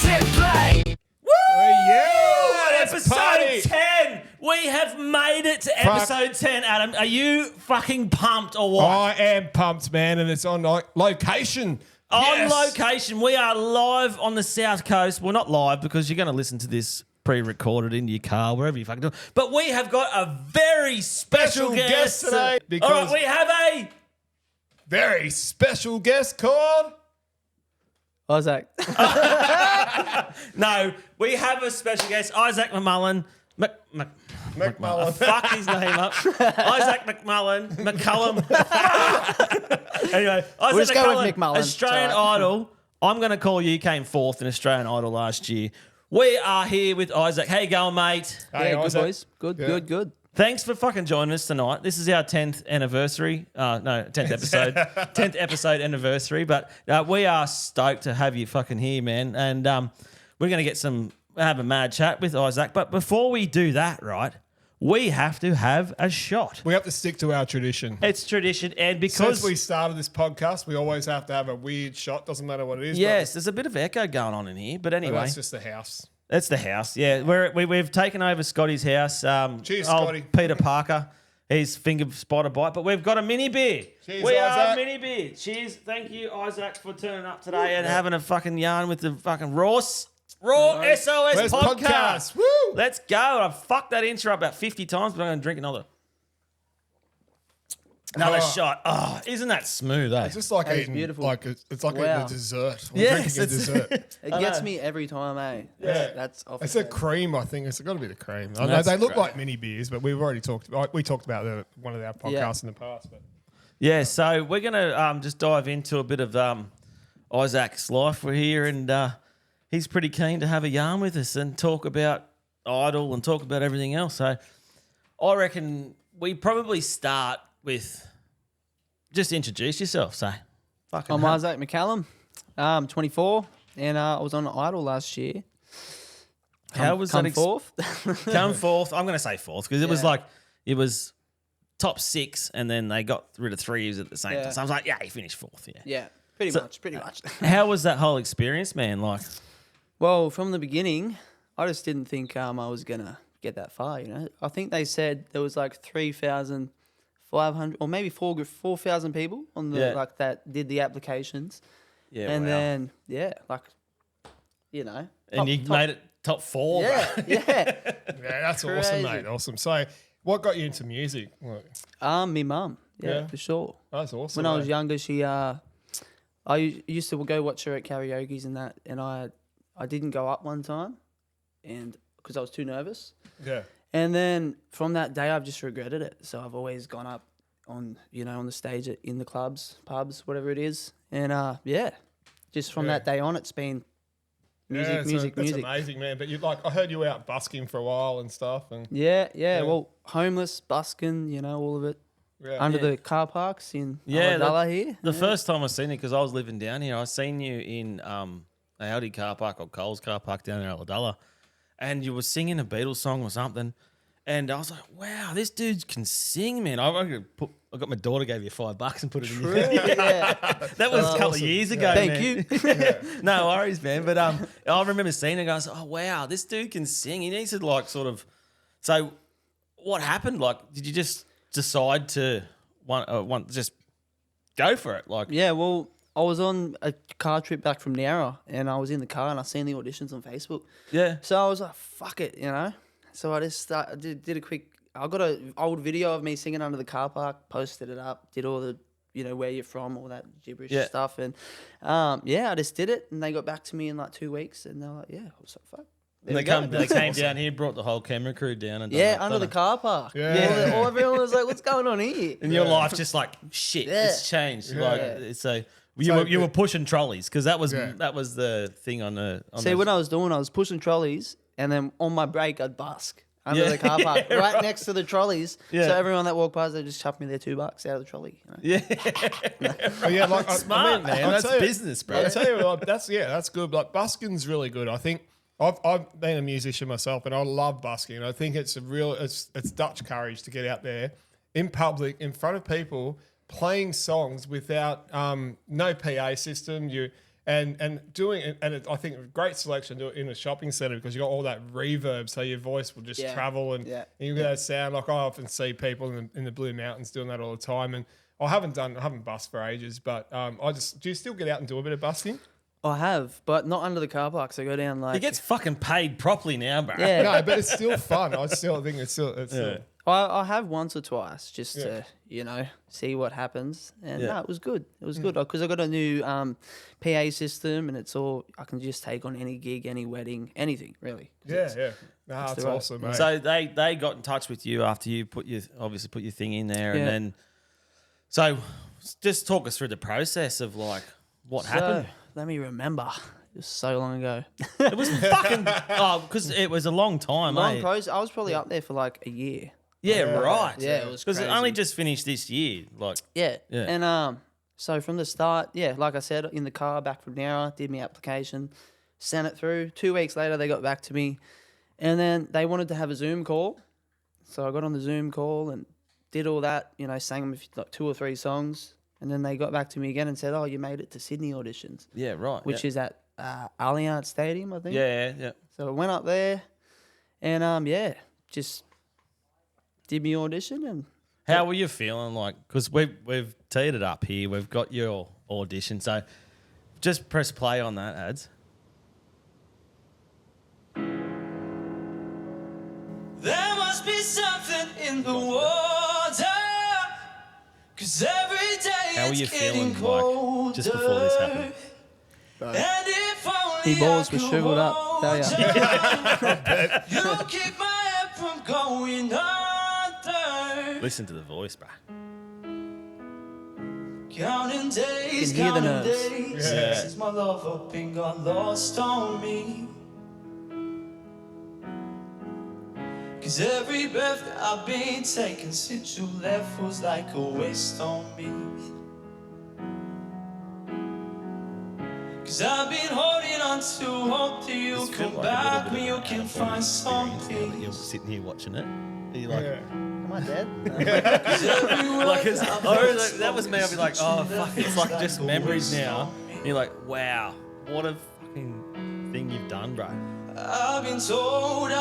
Simply. Woo! Yeah, Episode 10. We have made it to episode 10, Adam. Are you fucking pumped or what? I am pumped, man, and it's on location. On location. We are live on the South Coast. Well, not live because you're going to listen to this pre-recorded in your car, wherever you fucking do. But we have got a very special guest today. All right, we have a very special guest called Isaac. No, we have a special guest, Isaac McCallum. McMullen. Fuck his name up. Isaac McCallum. Anyway, Isaac just go with McMullen. Australian Idol. I'm going to call you came fourth in Australian Idol last year. We are here with Isaac. How you going, mate? Hey, Yeah, good Isaac. boys. Good. Thanks for fucking joining us tonight. This is our 10th anniversary. 10th episode. 10th episode anniversary. But we are stoked to have you fucking here, man. And we're going to have a mad chat with Isaac. But before we do that, right, we have to have a shot. We have to stick to our tradition. It's tradition. And because... Since we started this podcast, we always have to have a weird shot. Doesn't matter what it is. Yes, there's a bit of echo going on in here. But but anyway... that's just the house. That's the house, yeah. We've taken over Scotty's house. Cheers, old Scotty. Peter Parker. He's finger spotted by it. But we've got a mini beer. Cheers, we are Isaac. mini beer. Cheers. Thank you, Isaac, for turning up today and having a fucking yarn with the fucking Raw SOS Where's Podcast. Woo! Let's go. I've fucked that intro about 50 times, but I'm going to drink another shot. Oh, isn't that smooth, eh? It's just like That is eating, beautiful. it's like Wow. eating a dessert. Or Yes, drinking a it's- dessert. It gets me every time, eh? Yeah. That's off. It's a cream, I think. It's got to be the cream. I know That's they look great. like mini beers, but we've already talked about one of our podcasts in the past. But Yeah, so we're going to just dive into a bit of Isaac's life. We're here and he's pretty keen to have a yarn with us and talk about Idol and talk about everything else. So I reckon we probably start with just introduce yourself. So fucking I'm hell. Isaac McCallum. I'm 24, and I was on Idol last year. How was Come that? fourth. Come fourth. I'm going to say fourth because it was Yeah. like it was top 6 and then they got rid of 3 at the same Yeah. time. So I was like, yeah, he finished fourth. Yeah. Yeah, pretty So- much. How was that whole experience, man? Like, Well, from the beginning, I just didn't think I was gonna get that far. You know, I think they said there was like 3,500 or maybe 4,000 people on the Yeah. that did the applications, yeah, and wow. then And you made it top 4. bro. yeah. yeah, that's awesome, Crazy. mate. Awesome. So, what got you into music? Me mum, Yeah. for sure. That's awesome. When I was mate. younger, she I used to go watch her at karaoke's and that, and I didn't go up one time, and because I was too nervous. Yeah. And then from that day, I've just regretted it. So I've always gone up on the stage in the clubs, pubs, whatever it is, and just from that day on, it's been music. That's amazing, man. But I heard you were out busking for a while and stuff, and Yeah. Well, homeless, busking, all of it under the car parks in Ulladulla here. The first time I seen it, because I was living down here, I seen you in a Audi car park or Coles car park down in Ulladulla, and you were singing a Beatles song or something, and I was like, wow, this dude can sing, man. I got my daughter gave you $5 and put it in your Yeah. That was a couple of years ago, Thank man. you. No worries, man. But I remember seeing it and going, oh, wow, this dude can sing. He needs to So what happened? Like, did you just decide to just go for it? Like, Yeah, well, I was on a car trip back from Nowra, and I was in the car, and I seen the auditions on Facebook. yeah. So I was like, fuck it, So I just did a quick... I got an old video of me singing under the car park, posted it up, did all the, where you're from, all that gibberish stuff. And, I just did it, and they got back to me in like 2 weeks, and they were like, yeah. I was like, fuck. And they came down here, brought the whole camera crew down. And done Yeah, that, under done the it. car park. Yeah. All everyone was like, what's going on here? And your life just like, shit, Yeah. it's changed. Yeah. Like, so you were pushing trolleys because that was the thing on the... See, what I was doing, I was pushing trolleys, and then on my break, I'd busk under the car park, right next to the trolleys. Yeah. So everyone that walked past, they just chucked me their $2 out of the trolley. Yeah. But yeah, like Smart, man. I'll That's tell you- business, bro. I'll tell you, that's good. Like busking's really good. I think I've been a musician myself, and I love busking. I think it's it's Dutch courage to get out there in public in front of people playing songs without no PA system. And doing it, and I think a great selection to do it in a shopping centre because you got all that reverb, so your voice will just travel and you get that sound. Like I often see people in the Blue Mountains doing that all the time, and I haven't busked for ages, but do you still get out and do a bit of busking? I have, but not under the car parks. I go down like He gets fucking paid properly now, bro. Yeah. No, but it's still fun. I still think it's still. I have once or twice just to, see what happens. And no, it was good. It was good because I got a new PA system and I can just take on any gig, any wedding, anything really. Yeah. Nah, it's awesome, mate. So they got in touch with you after you put your thing in there, and then so just talk us through the process of like what happened. Let me remember. It was so long ago. It was fucking because it was a long time. Long process. I was probably up there for like a year. Yeah, right. Yeah, it was because crazy. it only just finished this year. Like Yeah. And so from the start, like I said, in the car back from Nowra, did my application, sent it through. 2 weeks later, they got back to me, and then they wanted to have a Zoom call. So I got on the Zoom call and did all that. Sang them like 2 or 3 songs, and then they got back to me again and said, "Oh, you made it to Sydney auditions." Yeah, right. Which is at Allianz Stadium, I think. Yeah. So I went up there, and just did my audition. And how were you feeling? Like, because we've teed it up here. We've got your audition. So just press play on that, Ads. There must be something in the water, 'cause every day How were you it's feeling getting colder. like just before this happened? And if only the balls I were could shriveled up, hold tell ya. you keep my head from going under. Listen to the voice, bro. Counting days, You can hear the counting nerves. days, Yeah. since my love up and got lost on me. 'Cause every breath that I've been taking since you left was like a waste on me. 'Cause I've been holding on to hope that you This felt come like a back, little bit me of you an can out-of-body find experience now that something. you're sitting here watching it. Are you like, Am I dead? like, 'cause that was me. I'd be like, oh fuck, it's like just memories now. And you're like, wow, what a fucking thing you've done, bro. I've been told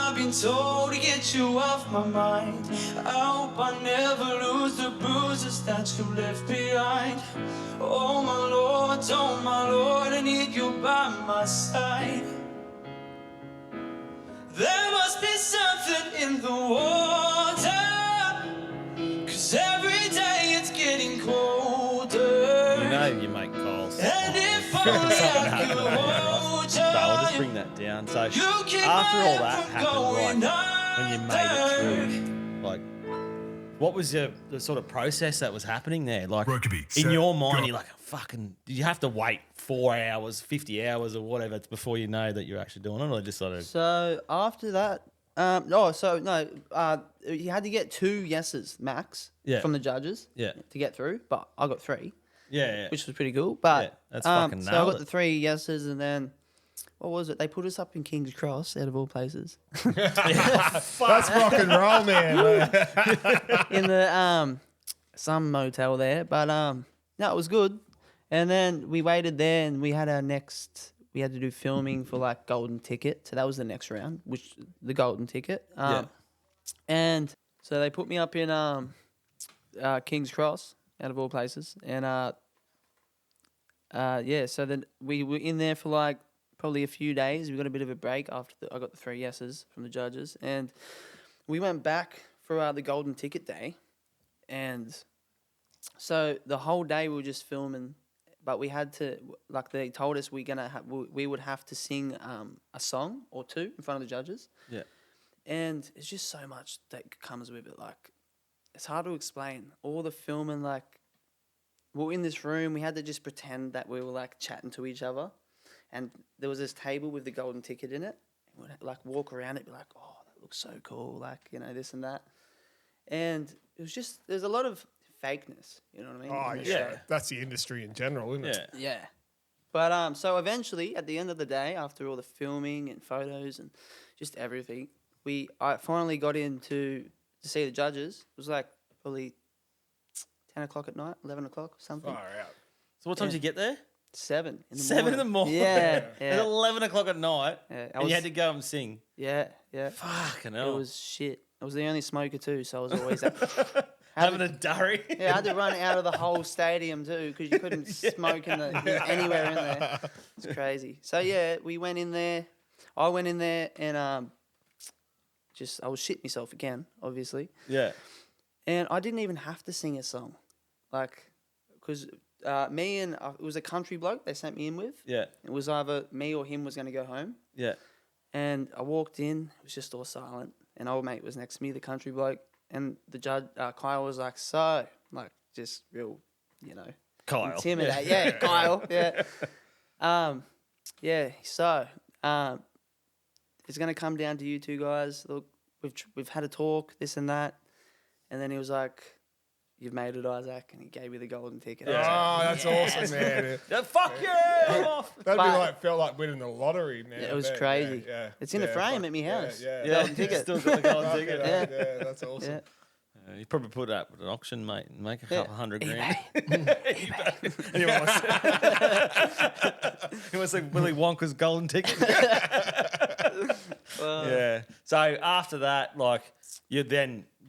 to get you off my mind. I hope I never lose the bruises that you left behind. Oh my Lord, I need you by my side. There must be something in the water, 'cause every day it's getting colder. You know you make calls. And if only I could hold you. So I'll just bring that down. So You keep after my all that head from happened, going like when you made it through, like what was the sort of process that was happening there? Like Rugby, in set, your mind, go. you're like, fucking, did you have to wait 4 hours, 50 hours or whatever before you know that you're actually doing it, or just sort of? So after that, you had to get 2 yeses max from the judges to get through, but I got 3, Yeah. which was pretty cool. But Yeah, that's fucking so I nailed got it. the 3 yeses, and then what was it? They put us up in King's Cross, out of all places, That's rock and roll, man. in the some motel there. But no, it was good. And then we waited there, and we had we had to do filming for like golden ticket. So that was the next round, which the golden ticket. And so they put me up in King's Cross, out of all places. And so then we were in there for like probably a few days. We got a bit of a break after I got the 3 yeses from the judges. And we went back for the golden ticket day. And so the whole day we were just filming. But we had to, like they told us, we would have to sing a song or 2 in front of the judges. Yeah. And it's just so much that comes with it. Like, it's hard to explain. All the filming, like, we were in this room. We had to just pretend that we were, like, chatting to each other. And there was this table with the golden ticket in it. And we'd, like, walk around it, be like, oh, that looks so cool. Like, this and that. And it was just, there's a lot of fakeness, you know what I mean? Oh, in the yeah. show. That's the industry in general, isn't it? Yeah. Yeah. But so eventually, at the end of the day, after all the filming and photos and just everything, I finally got in to see the judges. It was like probably 10 o'clock at night, 11 o'clock or something. Far out. So what time did you get there? 7 in the 7 in the morning. Yeah. At 11 o'clock at night. Yeah, And you had to go and sing. Yeah. Fucking hell. It was shit. I was the only smoker too, so I was always having a durry. Yeah, I had to run out of the whole stadium too because you couldn't smoke anywhere in there. It's crazy. So yeah, we went in there. I went in there and I was shit myself again, obviously. Yeah. And I didn't even have to sing a song, because it was a country bloke they sent me in with. Yeah. It was either me or him was going to go home. Yeah. And I walked in, it was just all silent. And old mate was next to me, the country bloke. And the judge, Kyle, was like, just real, Kyle. Intimidate. Yeah, Kyle. Yeah. So, it's going to come down to you two guys. Look, we've had a talk, this and that. And then he was like, "You've made it, Isaac," and he gave me the golden ticket. Yeah. Oh, that's awesome, man. Fuck yeah! I'm off. Felt like winning the lottery, man. Yeah, it was crazy. Yeah. It's in a frame at my house. Yeah. Golden ticket. Still got the golden ticket. Yeah, that's awesome. Yeah. You probably put it up at an auction, mate, and make a couple $100,000. And he wants like Willy Wonka's golden ticket. Yeah. So after that,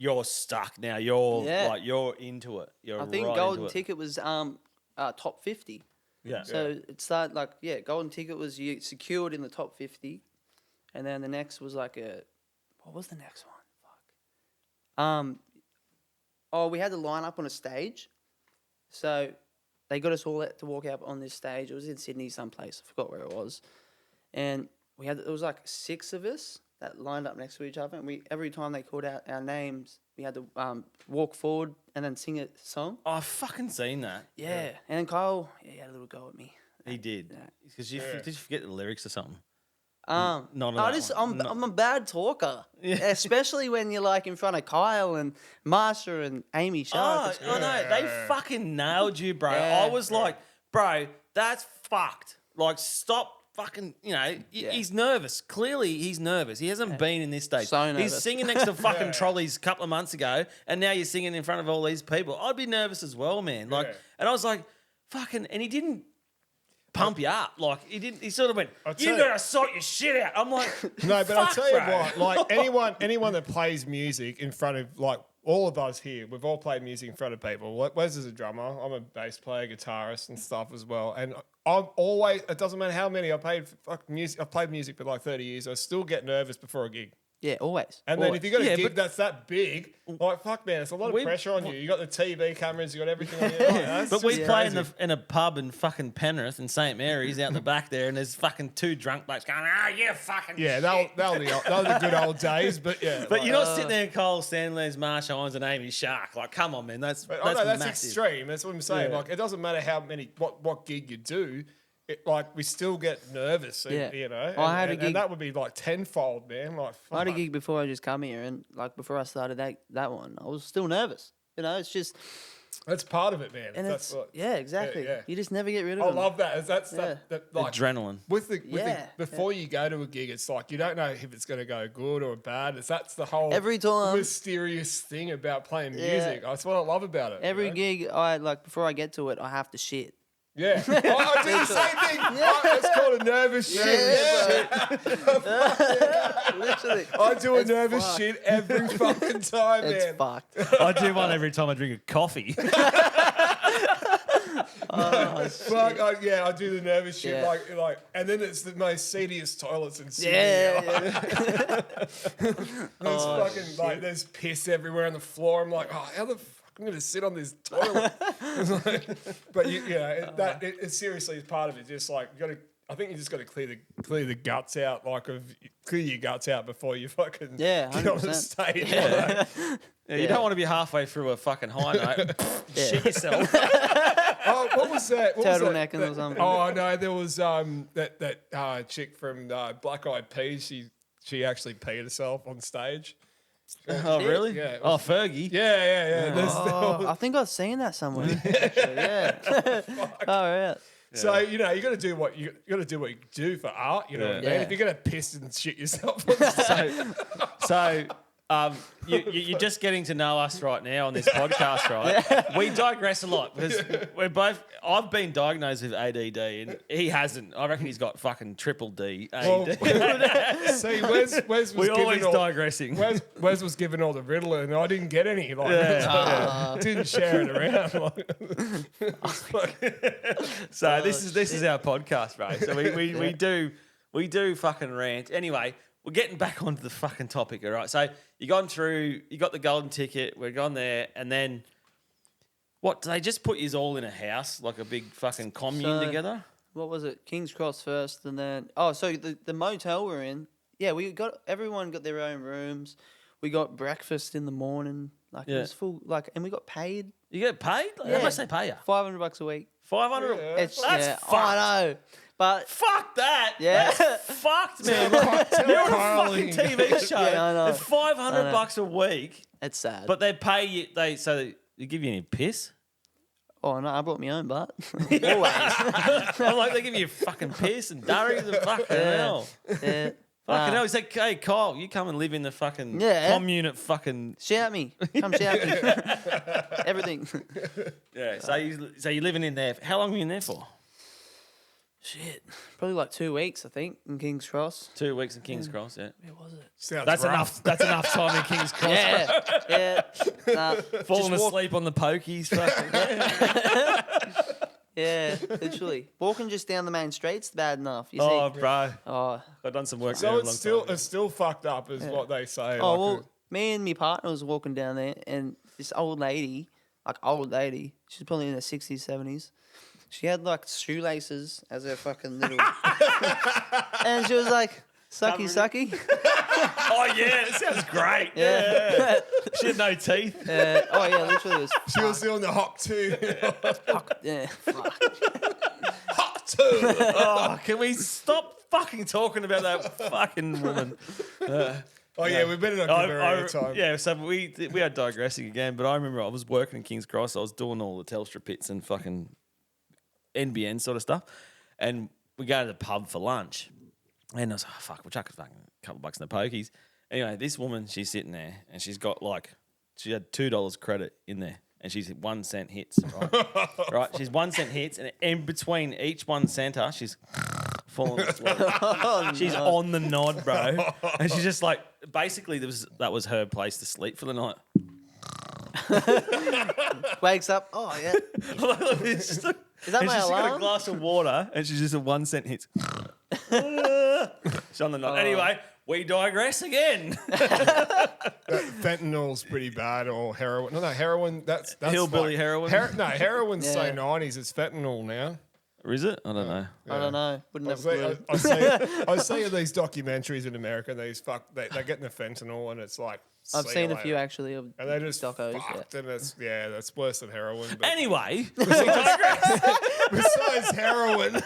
you're stuck now. You're into it. I think golden ticket was top 50. Yeah. So it started golden ticket was you secured in the top 50, and then the next was what was the next one? We had to line up on a stage, so they got us all to walk out on this stage. It was in Sydney someplace. I forgot where it was, and there was 6 of us that lined up next to each other, and every time they called out our names, we had to walk forward and then sing a song. I've fucking seen that. Yeah. And then Kyle, he had a little go at me. He did. Because did you forget the lyrics or something? I'm a bad talker, especially when you're in front of Kyle and Marsha and Amy Sharp. Oh, I know. They fucking nailed you, bro. Yeah. I was like, bro, that's fucked. Stop. Fucking, he's nervous. Clearly, he's nervous. He hasn't been in this stage. So nervous. He's singing next to fucking trolleys a couple of months ago, and now you're singing in front of all these people. I'd be nervous as well, man. And I was like, fucking, and he didn't pump you up. He didn't. He sort of went, "You gotta sort your shit out." I'm like, no, but I'll tell you bro. what. Anyone that plays music in front of all of us here, we've all played music in front of people. Wes is a drummer. I'm a bass player, guitarist, and stuff as well. And I'm always, it doesn't matter how many I've played music for 30 years, I still get nervous before a gig. Yeah, always. And then if you got a gig that's that big, fuck man, it's a lot of pressure on you. You got the TV cameras, you got everything on you. But we play in a pub in fucking Penrith in St Mary's out the back there, and there's fucking 2 drunk blokes going, "Yeah, fucking shit." that were the good old days. But yeah, but you're not sitting there, Cole Stanley's, Marsha Hines, and Amy Shark. Come on, man, that's massive. extreme. That's what I'm saying. Yeah. It doesn't matter how many what gig you do. We still get nervous, you know. I had a gig, and that would be tenfold, man. I had a gig before I just come here, and before I started that one, I was still nervous. It's just that's part of it, man. And exactly. Yeah. You just never get rid of I them. love that. That's that adrenaline. Before you go to a gig, it's you don't know if it's going to go good or bad. That's the whole every time mysterious thing about playing music. That's what I love about it. Every gig, before I get to it, I have to shit. Yeah, I do the same thing. It's called a nervous shit. Literally, I do a nervous shit every fucking time, man. It's fucked. I do one every time I drink a coffee. Fuck, I do the nervous shit, and then it's the most seediest toilets in Sydney. There's fucking there's piss everywhere on the floor. I'm like, how the fuck am I going to sit on this toilet? But it seriously is part of it. Just you got to. I think you just got to clear the guts out, clear your guts out before you fucking get on the stage. You don't want to be halfway through a fucking high note, shit yourself. Oh, what was that? Turtlenecking or something. Oh no, there was that chick from Black Eyed Peas. She actually peed herself on stage. Oh really? Yeah. Oh Fergie. Yeah. I think I've seen that somewhere. Oh yeah. So you got to do what you do for art. You know what I mean? If you're gonna piss and shit yourself on stage. So You're just getting to know us right now on this podcast, right? We digress a lot because I've been diagnosed with ADD and he hasn't. I reckon he's got fucking triple D ADD. See, Wes was always digressing. Wes was given all the Ritalin and I didn't get any. Didn't share it around. So this is our podcast, bro. So we do fucking rant. Anyway, we're getting back onto the fucking topic, all right? So you got the golden ticket, we're gone there, and then what, do they just put you all in a house, like a big fucking commune together? What was it? King's Cross first, and then... so the motel we're in, everyone got their own rooms. We got breakfast in the morning. It was full, and we got paid. You get paid? How much they pay you? $500 a week. 500? Yeah. That's fucked. I know. But fuck that. Yeah. That's fucked, man. You're on a fucking TV show. Yeah, I know. It's $500 a week. It's sad. But they pay you, they give you any piss? Oh, no, I brought my own butt. Always. I'm like, they give you fucking piss and durries and fucking hell. Yeah. Fucking hell. He's like, hey, Kyle, you come and live in the fucking commune at fucking... Shout me. Come shout me. Everything. Yeah, so you're living in there. How long were you in there for? Shit. Probably like 2 weeks, I think, in King's Cross. 2 weeks in King's Cross, yeah. Where was it? That's enough. That's enough time in King's Cross. Yeah. Falling asleep on the pokies. Fucking. Yeah, literally. Walking just down the main street's bad enough. You see? Bro. Oh. I've done some work so there. It's still fucked up, is what they say. Oh, well, me and my partner was walking down there, and this old lady, she's probably in her 60s, 70s. She had shoelaces as her fucking little, and she was like, "Sucky, sucky." Oh yeah, that sounds great. Yeah. She had no teeth. Oh yeah, literally. She was doing the hot too. Yeah. Fuck. Hot too. Oh, can we stop fucking talking about that fucking woman? We've been in a very time. Yeah, so we are digressing again, but I remember I was working in King's Cross. I was doing all the Telstra pits and fucking NBN sort of stuff, and we go to the pub for lunch, and I was like, oh, fuck, we'll chuck a fucking couple bucks in the pokies. Anyway, this woman, she's sitting there, and she's got she had $2 credit in there, and she's 1 cent hits, right? Right, she's 1 cent hits, and in between each 1 center, she's falling asleep. She's on the nod, bro, and she's just like, basically, that was her place to sleep for the night. Wakes up. Oh yeah. Is that my alarm? She's got a glass of water and she's just a 1 cent hits. She's on the nod. Anyway, we digress again. Fentanyl's pretty bad, or heroin. No, heroin. That's hillbilly heroin. Heroin's so 90s. It's fentanyl now. Or is it? I don't know. Yeah. I don't know. Wouldn't have a clue. I see these documentaries in America. They're getting the fentanyl, and it's like. I've seen a few actually of and they just docos. Fucked, and that's worse than heroin. But Anyway, besides heroin.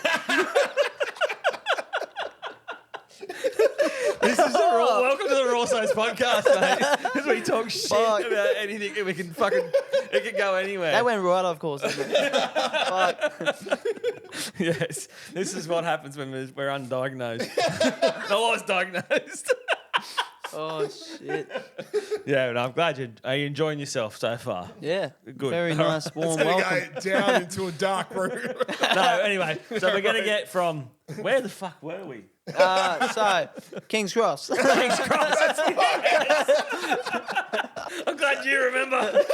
Welcome to the Raw SOS Podcast, mate. Because we talk shit about anything, and it can go anywhere. That went right, of course. Didn't it? Yes, this is what happens when we're undiagnosed. I was diagnosed. Oh shit! Yeah, but I'm glad are you enjoying yourself so far? Yeah, good. Very nice, warm welcome. Go down into a dark room. No, anyway, so we're gonna get from where the fuck were we? So King's Cross. King's Cross. That's yes. I'm glad you remember.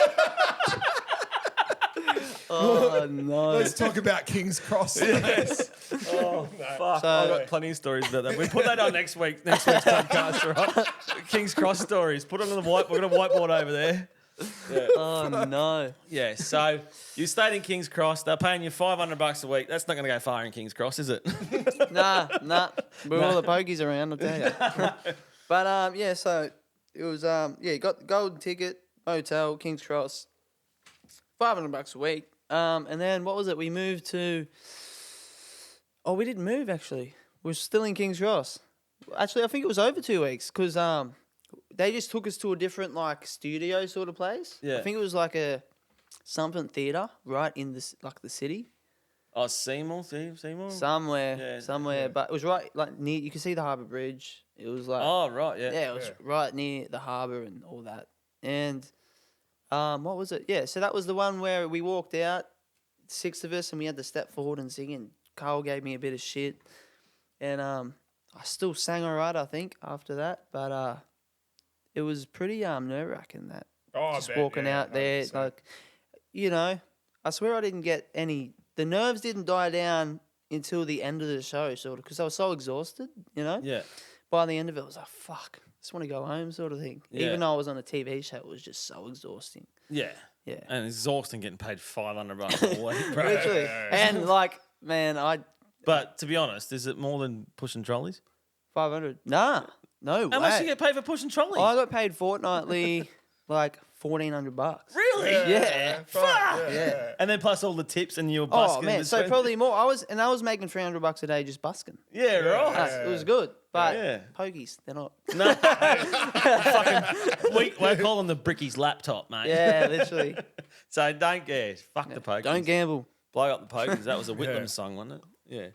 Oh no! Let's talk about King's Cross. Yes. Oh fuck! So, I've got plenty of stories about that. We put that on next week's podcast, right? King's Cross stories. Put it on the white. We've got a whiteboard over there. Yeah. Oh no! Yeah. So you stayed in King's Cross. They're paying you $500 a week. That's not going to go far in King's Cross, is it? Nah. With all the pokies around, I'll tell you. But yeah. So it was you got the golden ticket, hotel, King's Cross, $500 a week. And then what was it? We moved to. Oh, we didn't move actually. We're still in King's Cross. Actually, I think it was over 2 weeks because they just took us to a different studio sort of place. Yeah. I think it was like a something theater right in this the city. Oh, Seymour? Somewhere. Yeah. But it was right, like, near, you can see the Harbour Bridge. It was like, Oh, right, yeah. yeah, it was right near the harbour and all that. And what was it? Yeah, so that was the one where we walked out, 6 of us, and we had to step forward and sing. And Carl gave me a bit of shit, and I still sang all right, I think, after that. But it was pretty nerve-wracking that just walking out there, 100%. like, you know, I swear I didn't get any. The nerves didn't die down until the end of the show, sort of, because I was so exhausted, you know. Yeah. By the end of it, I was like, fuck, I just want to go home, sort of thing. Yeah. Even though I was on a TV show, it was just so exhausting. Yeah. Yeah. And it's exhausting getting paid $500 a week, bro. Literally. And like, man, But to be honest, is it more than pushing trolleys? 500. Nah, no way. How much do you get paid for pushing trolleys? I got paid fortnightly, like $1,400. Really? Yeah. Fuck. Yeah. And then plus all the tips and you were Oh busking. man, in so between. probably more. I was making $300 a day just busking. Yeah, right. It was good, but Yeah. pokies, they're not. No. We're calling the brickies laptop, mate. Yeah, literally. So don't fuck the pokies. Don't gamble. Blow up the pokies. That was a Whitlam song, wasn't it? Yeah.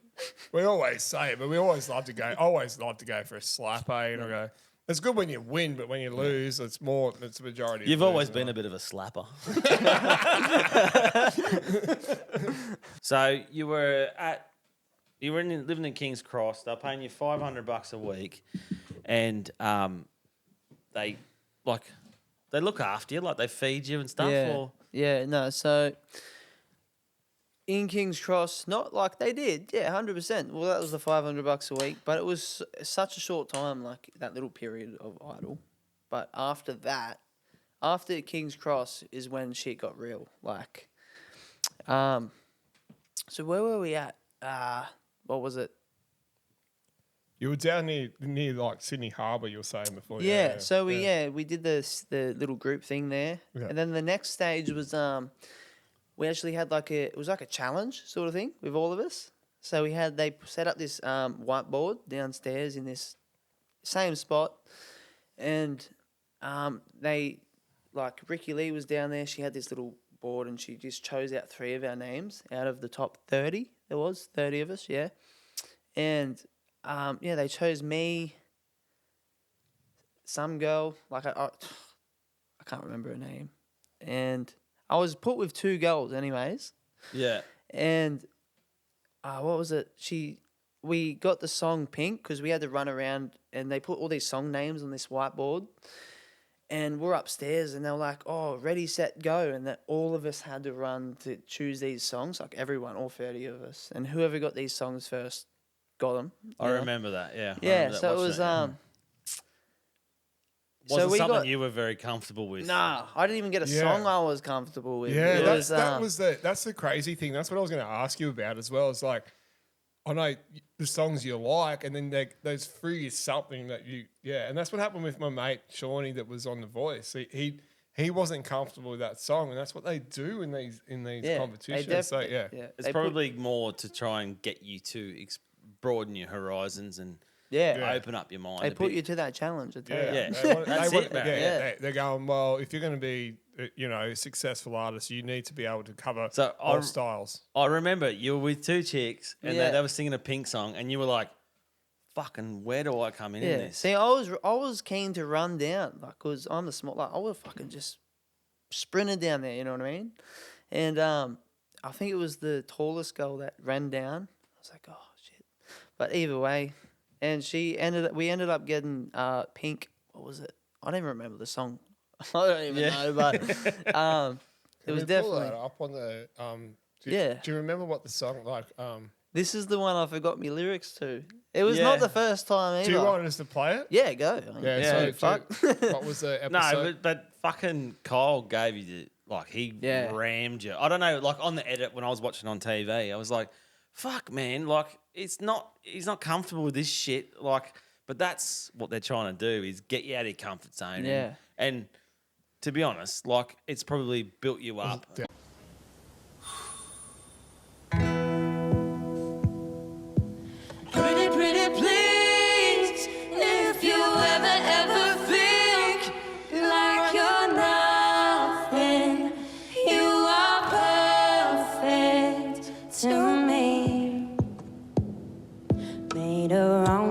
We always say it, but we always love to go. Always love to go for a slap, and I go. It's good when you win, but when you lose, it's the majority. You've always been a bit of a slapper. So you were living in King's Cross. They're paying you $500 a week, and they look after you, like they feed you and stuff. Yeah. Or Yeah, no, so in King's Cross, not like they did, 100%. Well, that was the $500 a week, but it was such a short time, like that little period of idle. But after that, after King's Cross is when shit got real. Like, so where were we at? What was it? You were down near like Sydney Harbour. You were saying before. Yeah, so we did the little group thing there, and then the next stage was we actually had it was like a challenge sort of thing with all of us. So they set up this whiteboard downstairs in this same spot, and they, like, Ricky Lee was down there. She had this little board and she just chose out 3 of our names out of the top 30. There was 30 of us, yeah. And they chose me, some girl, like I can't remember her name, and I was put with 2 girls anyways. yeah. And what was it? We got the song Pink because we had to run around, and they put all these song names on this whiteboard. And we're upstairs, and they were like, "Oh, ready, set, go!" And that all of us had to run to choose these songs, like everyone, all 30 of us, and whoever got these songs first got them. I remember that. Yeah. I Yeah. remember that, So it watching was Wasn't we something got- you were very comfortable with. Nah, I didn't even get a song I was comfortable with. Yeah, It was, that's the crazy thing. That's what I was going to ask you about as well. It's like, I know the songs you like, and then those free is something that and that's what happened with my mate Shawnee that was on The Voice. He wasn't comfortable with that song, and that's what they do in these competitions. So It's probably more to try and get you to broaden your horizons and open up your mind. They put you to that challenge. I tell you. Yeah. They're going, well, if you're going to be a successful artist, you need to be able to cover all styles. I remember you were with 2 chicks and Yeah. they were singing a Pink song, and you were like, "Fucking, where do I come in this?" See, I was keen to run down, like, cause I'm the small, like, I would fucking just sprinted down there. You know what I mean? And I think it was the tallest girl that ran down. I was like, oh shit. But either way, and we ended up getting Pink. What was it? I don't even remember the song. I don't even know, but it was definitely pull that up on the Do you remember what the song like? This is the one I forgot me lyrics to. It was not the first time either. Do you want us to play it? Yeah, go. Yeah. Fuck. What was the episode? No, but fucking Kyle gave you he rammed you. I don't know, like on the edit when I was watching on TV, I was like, fuck man, like he's not comfortable with this shit. Like, but that's what they're trying to do is get you out of your comfort zone. Yeah. And to be honest, like it's probably built you up. Pretty please, if you ever think like you're nothing, you are perfect to me.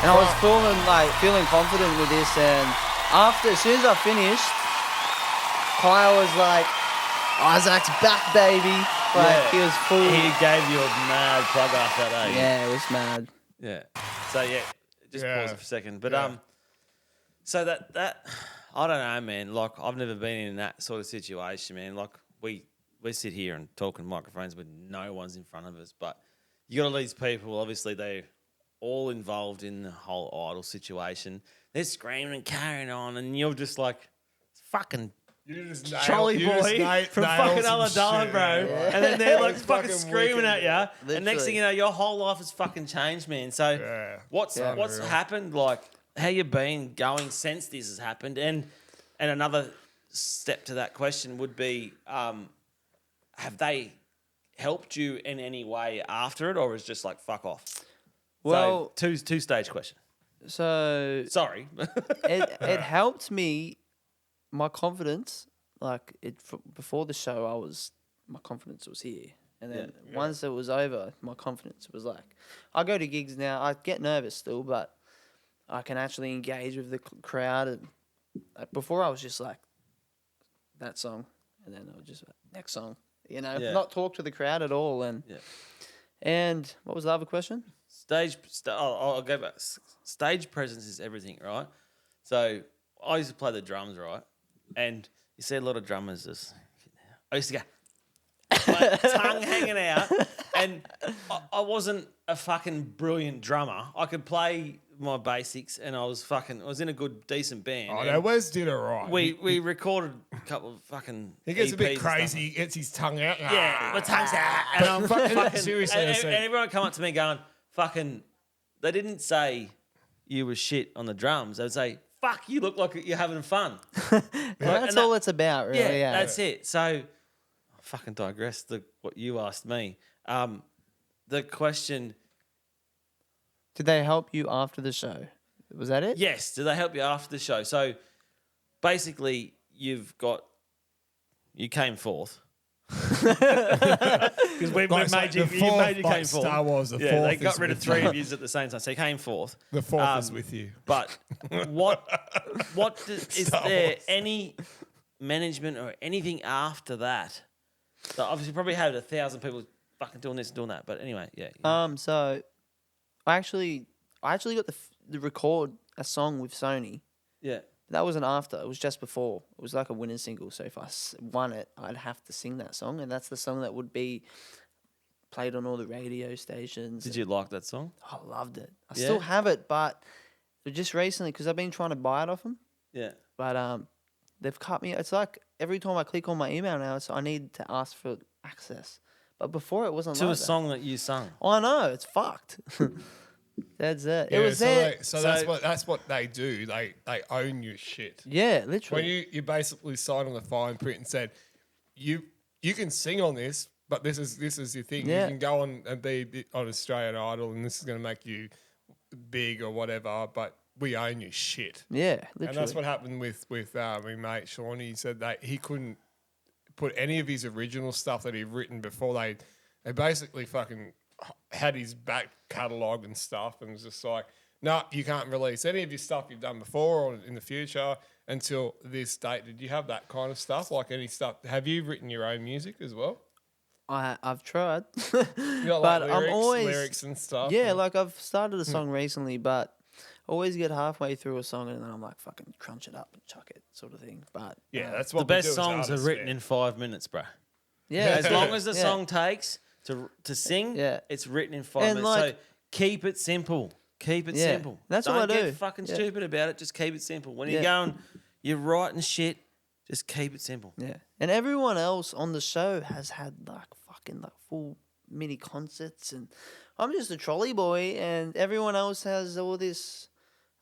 And I was feeling confident with this. And as soon as I finished, Kyle was like, Isaac's back, baby. Like, he was full. He gave you a mad plug after that, eh? Yeah, it was mad. Yeah. So, just pause it for a second. But, so that I don't know, man. Like, I've never been in that sort of situation, man. Like, we sit here and talk in microphones with no one's in front of us. But you got all these people, obviously, they're all involved in the whole idol situation. They're screaming and carrying on, and you're just like, fucking trolley boy from fucking Ulladulla, bro. Yeah. And then they're like fucking screaming at you. Literally. And next thing you know, your whole life has fucking changed, man. So what's happened? Like, how you been going since this has happened? And another step to that question would be, have they helped you in any way after it, or is just like fuck off? Well, so, two-stage question. So sorry, it helped me. My confidence, before the show, my confidence was here, and then once it was over, my confidence was like, I go to gigs now. I get nervous still, but I can actually engage with the crowd. And before, I was just like, that song, and then I was just like, next song, not talk to the crowd at all. And what was the other question? I'll go back. Stage presence is everything, right? So I used to play the drums, right? And you see a lot of drummers I used to go, like, tongue hanging out. And I wasn't a fucking brilliant drummer. I could play my basics, and I was in a good, decent band. Oh, no, Wes did it right. We recorded a couple of fucking He gets EPs a bit crazy. He gets his tongue out. Yeah, my tongue's out. And I'm fucking seriously. And everyone come up to me going, fucking, they didn't say you were shit on the drums. They would say, fuck, you look like you're having fun. That's all it's about, really. Yeah, that's it. So, I fucking digress to what you asked me. The question... Did they help you after the show? Was that it? Yes. Did they help you after the show? So, basically, you came fourth. Because we made you came fourth. Star Wars, the fourth. They got rid of three of you at the same time, so you came fourth. The fourth is with you. But is there any management or anything after that? So obviously, you probably had 1,000 people fucking doing this and doing that. But anyway, yeah. So I actually got the record a song with Sony. Yeah. That wasn't after. It was just before. It was like a winning single. So if I won it, I'd have to sing that song. And that's the song that would be played on all the radio stations. Did you like that song? I loved it. I still have it, but just recently, because I've been trying to buy it off them. Yeah. But they've cut me. It's like every time I click on my email now, I need to ask for access. But before it wasn't to like a song that you sung. Oh, I know. It's fucked. That's it. Yeah, it was there. So that's what they do. They own your shit. Yeah, literally. When you basically signed on the fine print and said, you can sing on this, but this is your thing. Yeah. You can go on and be on Australian Idol, and this is going to make you big or whatever. But we own your shit. Yeah, literally. And that's what happened with my mate Sean. He said that he couldn't put any of his original stuff that he'd written before they basically fucking had his back catalogue and stuff, and was just like, no, you can't release any of your stuff you've done before or in the future until this date. Did you have that kind of stuff? Like any stuff? Have you written your own music as well? I've tried, You got, like, but I'm always lyrics and stuff. Yeah, like I've started a song recently, but I always get halfway through a song and then I'm like, fucking crunch it up and chuck it, sort of thing. But yeah, that's what the we best do as songs are artists, written man. in 5 minutes, bro. yeah, As long as the song takes to sing, it's written in 5 minutes. like- So keep it simple. Keep it Yeah, simple. that's Don't what I do. get fucking Yeah. stupid about it. Just keep it simple. When you're Yeah. going, you're writing shit, just keep it simple. Yeah, and everyone else on the show has had like fucking like full mini concerts, and I'm just a trolley boy, and everyone else has all this.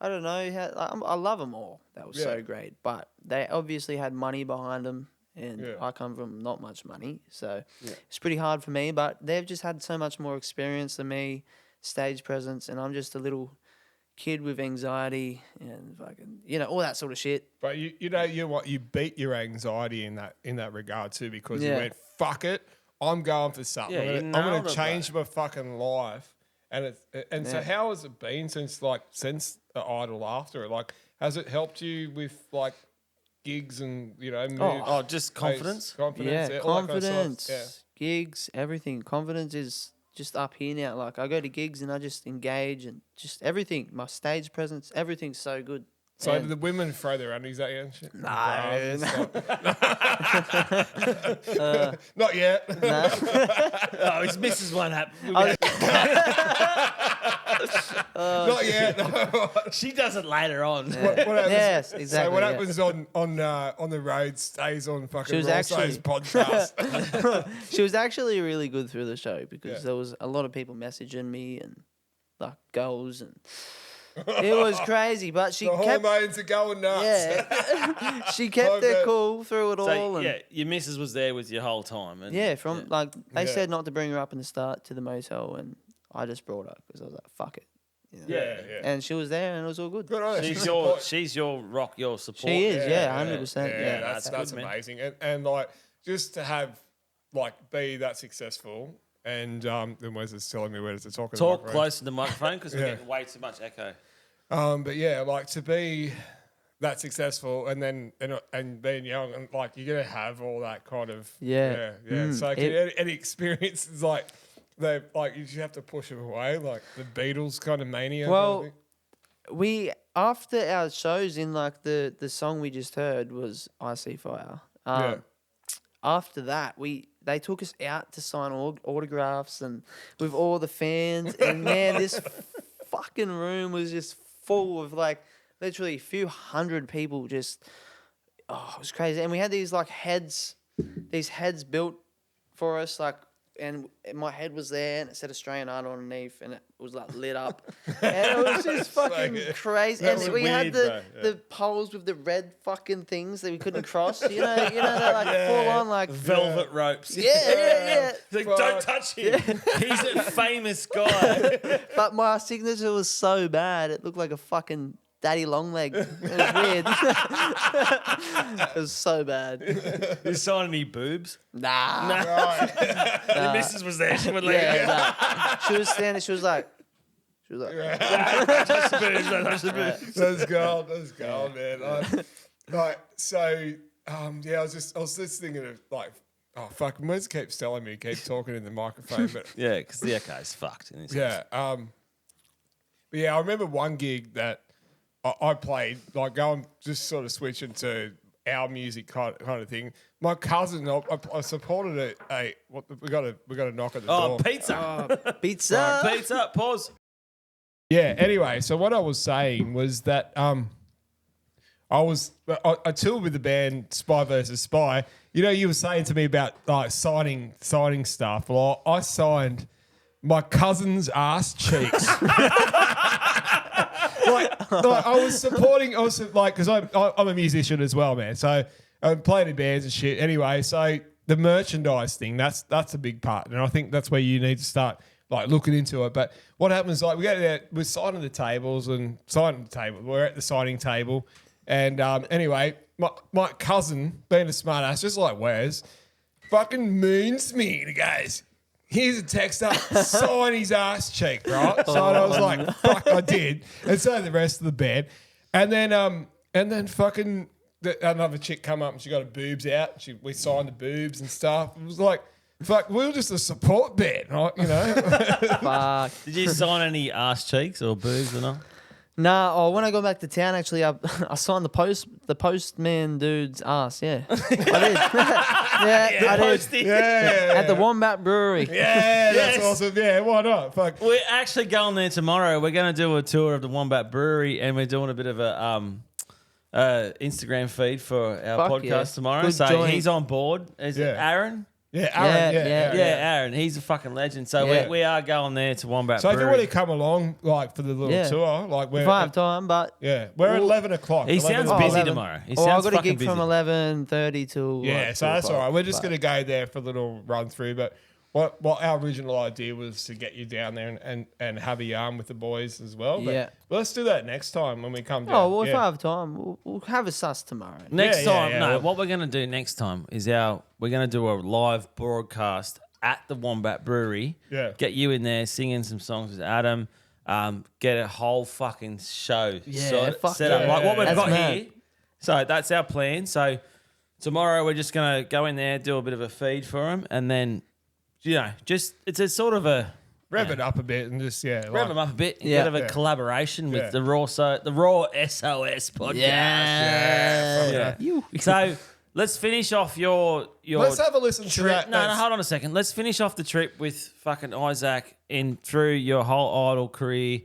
I don't know. I love them all. That was so great, but they obviously had money behind them, and I come from not much money, so it's pretty hard for me. But they've just had so much more experience than me, stage presence, and I'm just a little kid with anxiety and fucking all that sort of shit. But you beat your anxiety in that regard too, because you went, fuck it, I'm going for something. Yeah, I'm going to change my fucking life, And so how has it been since the Idol after it? Like, has it helped you with like gigs and moves, just confidence? Yeah, all that kind of stuff? confidence, gigs, everything. Confidence is just up here now. Like I go to gigs and I just engage and just everything. My stage presence, everything's so good. So do the women throw their undies at you and shit? No. Not yet. Oh, his missus won't happen. Not yet. No. She does it later on. What happens, Yes, exactly. So what happens on the road stays on fucking was Raw SOS podcast. She was actually really good through the show because there was a lot of people messaging me and like girls and it was crazy. But she The kept hormones are going nuts. yeah, she kept it cool through it all. So, And your missus was there with you the whole time. And, like they said not to bring her up in the start to the motel, and I just brought her because I was like, fuck it. You know? Yeah. And she was there, and it was all good. Good on her. She's your rock, your support. She is, 100%. Yeah, Yeah, that's good, man. amazing. And like just to have be that successful. And then Wes is telling me where to talk. Talk close to the microphone because we're getting way too much echo. But yeah, like to be that successful and then and being young and like you're gonna have all that kind of So any experiences like they like you just have to push them away, like the Beatles kind of mania. Well, kind of thing. we after our shows in like the song we just heard was "I See Fire." After that, they took us out to sign autographs and with all the fans, and man, this fucking room was just full of like literally a few hundred people. Just it was crazy, and we had these like heads built for us, like. And my head was there, and it said Australian Idol underneath, and it was like lit up, and it was just fucking crazy. And we had the poles with the red fucking things that we couldn't cross. You know, they're like full on like velvet ropes. Yeah. Like, don't touch him. He's a famous guy. But my signature was so bad, it looked like a fucking daddy long leg. It was weird. It was so bad. You sign any boobs? Nah. The missus was there. She would let you go. Nah. She was standing. She was like. Touch the boobs. Touch the boobs. That's gold, man. I was just thinking of like, oh fuck, Wes keeps telling me keep talking in the microphone, but Yeah, because the echo is fucked. In this but yeah, I remember one gig that I played, like going just sort of switching to our music kind of thing. My cousin, I supported we got a knock at the door. Pizza. Pizza. Pause. Yeah. Anyway, so what I was saying was that I toured with the band Spy versus Spy. You know, you were saying to me about like signing stuff. Well, I signed my cousin's ass cheeks. like I was supporting, because I'm a musician as well, man. So I'm playing in bands and shit. Anyway, so the merchandise thing, that's a big part, and I think that's where you need to start like looking into it. But what happens, like we go there, we're signing the tables we're at the signing table, and anyway, my cousin, being a smart ass, just like Wes, fucking moons me and he goes, here's a text up, sign his ass cheek, right? So I was like, fuck, I did. And so the rest of the band. And then fucking another chick come up and she got her boobs out. We signed the boobs and stuff. It was like, fuck, we were just a support band, right? You know? Fuck. Did you sign any ass cheeks or boobs or not? Nah, when I got back to town, actually, I signed the postman dude's ass. Yeah, I did. I did. At the Wombat Brewery. Yeah, that's awesome. Yeah, why not? Fuck. We're actually going there tomorrow. We're going to do a tour of the Wombat Brewery, and we're doing a bit of a Instagram feed for our podcast tomorrow. Good so joint. He's on board. Is it Aaron? Yeah, Aaron. Yeah. Aaron. He's a fucking legend. So we are going there to Wombat So Brewery. if you want to come along, like for the little tour, like if I have time, but we're at 11 o'clock. He sounds busy 11. tomorrow. He I sounds got a fucking gig busy. from 11:30 till So that's all right. We're just going to go there for a little run through, but. What our original idea was to get you down there and have a yarn with the boys as well. But let's do that next time when we come down. Oh, well, if I have time, we'll have a sus tomorrow. Next time, what we're going to do next time is we're going to do a live broadcast at the Wombat Brewery. Yeah. Get you in there singing some songs with Adam. Get a whole fucking show set up like what we've got here. So that's our plan. So tomorrow we're just gonna go in there, do a bit of a feed for them, and then just it's a sort of a rev it up a bit and just rev them up a bit. And Yeah. bit of a collaboration with the Raw SOS podcast. Yeah. So let's finish off your. Let's have a listen to that. No, hold on a second. Let's finish off the trip with fucking Isaac through your whole Idol career,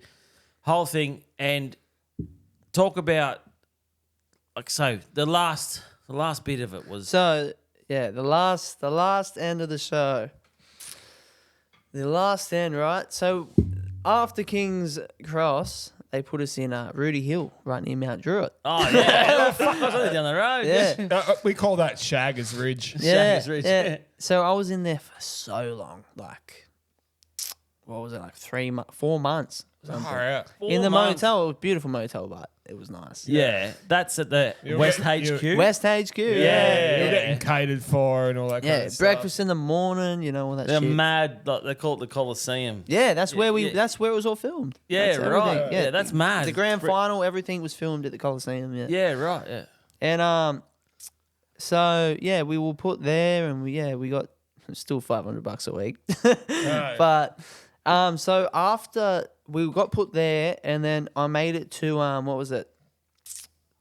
whole thing, and talk about the last bit of it was. So the last end of the show. The last end, right? So after King's Cross, they put us in Rudy Hill, right near Mount Druitt. Oh yeah, oh, fuck, I was only down the road. Yeah. We call that Shaggers Ridge. Yeah, Shaggers Ridge, yeah. yeah. So I was in there for so long, like, what was it, like 4 months? Something. All right. In the 4 months. motel, it was a beautiful motel, but it was nice. Yeah, that's at the West HQ. West HQ. You're Yeah. getting catered for and all that kind Yeah, of breakfast stuff. in the morning, all that They're shit. mad. Like, they call it the Coliseum. Yeah, that's where yeah. that's where it was all filmed. Yeah, That's right. everything. Yeah, that's mad. The grand final, everything was filmed at the Coliseum. Yeah. Yeah, right. Yeah. And so yeah, we were put there, and we got still $500 a week. Right. But so after we got put there, and then I made it to what was it?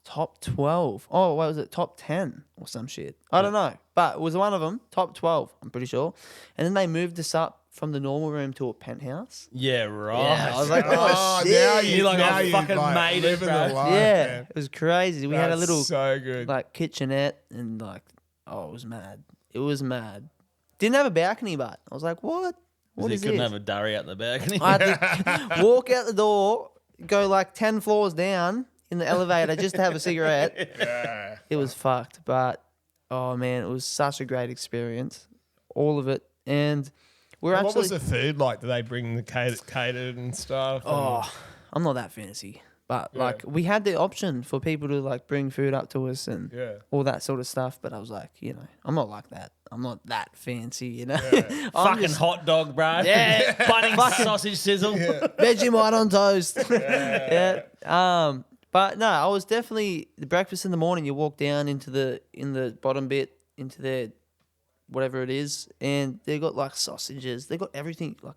Top 12. Oh, what was it? Top 10 or some shit. I don't know, but it was one of them. Top 12, I'm pretty sure. And then they moved us up from the normal room to a penthouse. Yeah, right. Yeah, I was like, Oh, shit. now You're like, now I fucking made it, living bro. the life, Yeah, man. it was crazy. We had a That's little so good. like kitchenette, and like, oh, it was mad. It was mad. Didn't have a balcony, but I was like, what? What You is couldn't this? have a durry out the balcony. I had to walk out the door, go like 10 floors down in the elevator just to have a cigarette. Yeah. It was fucked, but oh man, it was such a great experience, all of it. And we're What actually. was the food like? Do they bring the catered and stuff? Oh, I'm not that fancy, but like we had the option for people to like bring food up to us and Yeah. all that sort of stuff. But I was like, I'm not like that. I'm not that fancy, I'm Fucking just hot dog, bro. Yeah. Bunnings sausage sizzle. Vegemite on toast. Yeah. But no, I was definitely the breakfast in the morning. You walk down in the bottom bit into their whatever it is, and they got like sausages. They got everything like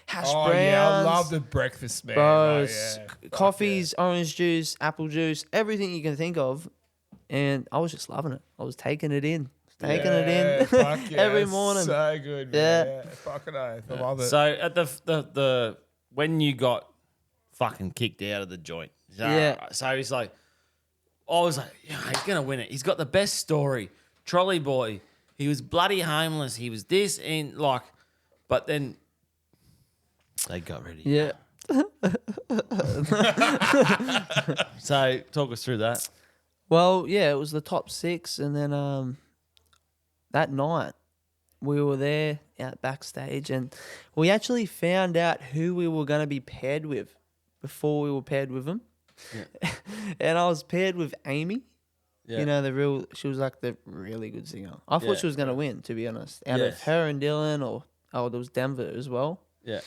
hash Oh browns. yeah, I love the breakfast, man. bros, Oh, yeah. Fuck coffees, orange juice, apple juice, everything you can think of. And I was just loving it. I was taking it in. Taking it in fuck yeah, every it's morning. So good, Yeah. man. Yeah. Fucking oath. I love it. So at the when you got fucking kicked out of the joint, Yeah. So he's like, I was like, yeah, he's gonna win it. He's got the best story. Trolley boy. He was bloody homeless. He was this and like, but then they got rid of you. Yeah. So talk us through that. Well, yeah, it was the top 6, and then that night we were there out backstage, and we actually found out who we were going to be paired with before we were paired with them. Yeah. And I was paired with Amy. Yeah. She was like the really good singer. I thought Yeah. she was going to win, to be honest. Out Yes. of her and Dylan, there was Denver as well. Yeah.